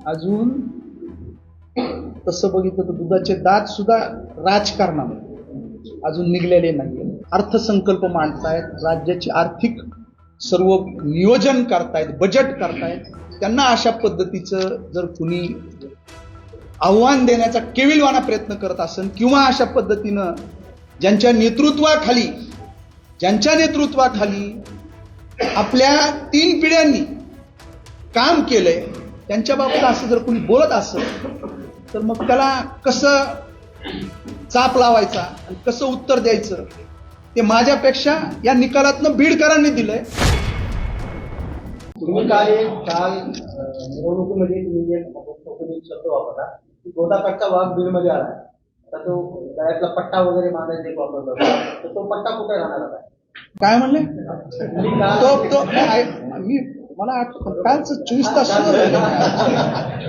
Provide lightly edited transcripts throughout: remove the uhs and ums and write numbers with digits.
अजून तसं बघितलं तर दुधाचे दात सुद्धा राजकारणामध्ये अजून निघलेले नाही. अर्थसंकल्प मांडतायत, राज्याची आर्थिक सर्व नियोजन करतायत, बजेट करतायत. त्यांना अशा पद्धतीचं जर कुणी आव्हान देण्याचा केविलवाना प्रयत्न करत असेल किंवा अशा पद्धतीनं ज्यांच्या नेतृत्वाखाली आपल्या 3 पिढ्यांनी काम केलंय त्यांच्या बाबत असं जर कोणी बोलत असेल तर मग त्याला कसं चाप लावायचा आणि कसं उत्तर द्यायचं ते माझ्यापेक्षा या निकालातनं बीडकरांनी दिलंय. तुम्ही काल निवडणुकीमध्ये तुम्ही जे शब्द वापरला की गोदाकाठचा वाघ बीडमध्ये आला, आता तो गळ्यातला पट्टा वगैरे बांधायचा एक वापरला होता, तर तो पट्टा कुठे राहणार होता? काय म्हणले? मला आठवतं कालच 24 तास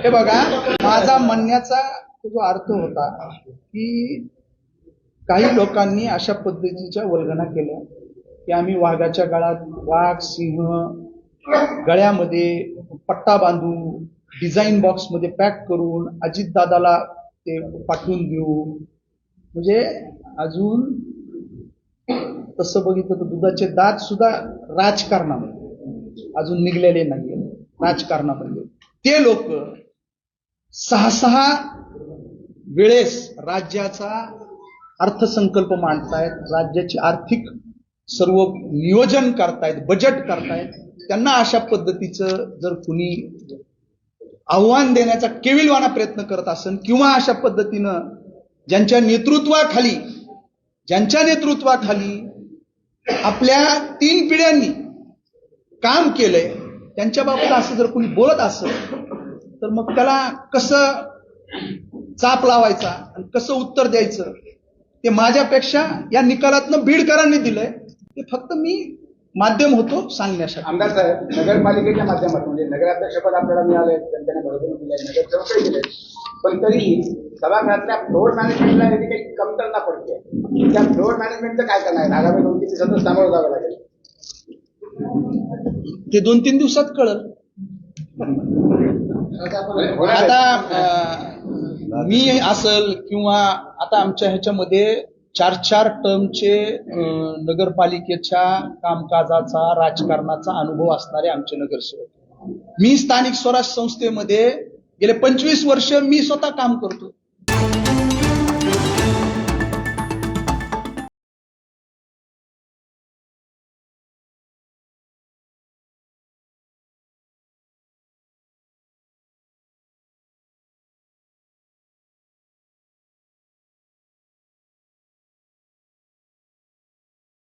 हे बघा, माझा म्हणण्याचा जो अर्थ होता की काही लोकांनी अशा पद्धतीच्या वल्गना केल्या की आम्ही वाघाच्या गळ्यात वाघ, सिंह गळ्यामध्ये पट्टा बांधू, डिझाईन बॉक्स मध्ये पॅक करून अजितदादाला ते पाठवून देऊ. म्हणजे अजून तसं बघितलं तर दुधाचे दात सुद्धा राजकारणामध्ये अजून निघलेले नाहीये. राजकारणामध्ये ते लोक 6 वेळेस राज्याचा अर्थसंकल्प मांडतायत, राज्याची आर्थिक सर्व नियोजन करतायत, बजेट करतायत. त्यांना अशा पद्धतीचं जर कुणी आव्हान देण्याचा केविलवाना प्रयत्न करत असेल किंवा अशा पद्धतीनं ज्यांच्या नेतृत्वाखाली आपल्या 3 पिढ्यांनी काम केलंय त्यांच्या बाबत असं जर कोणी बोलत असेल तर मग त्याला कसं चाप लावायचा आणि कसं उत्तर द्यायचं ते माझ्यापेक्षा या निकालातनं बीडकरांनी दिलंय. ते फक्त मी माध्यम होतो सांगण्यासाठी. आमदार साहेब, नगरपालिकेच्या माध्यमातून म्हणजे नगराध्यक्षपद आपल्याला मिळालंय, जनतेने बरोबर दिलंय, नगरसेवकही दिले, पण तरी सभागृहातल्या फ्लोअर मॅनेजमेंटला याची काही कमतरता पडते. त्या फ्लोअर मॅनेजमेंटचं काय करणार आहे? आगामी 2-3 दिवसातच सामोरं जावं लागेल. ते 2-3 दिवसात कळलं. आता मी असल किंवा आता आमच्या ह्याच्यामध्ये 4 टर्मचे नगरपालिकेच्या कामकाजाचा, राजकारणाचा अनुभव असणारे आमचे नगरसेवक. मी स्थानिक स्वराज्य संस्थेमध्ये गेले 25 वर्ष मी स्वतः काम करतो.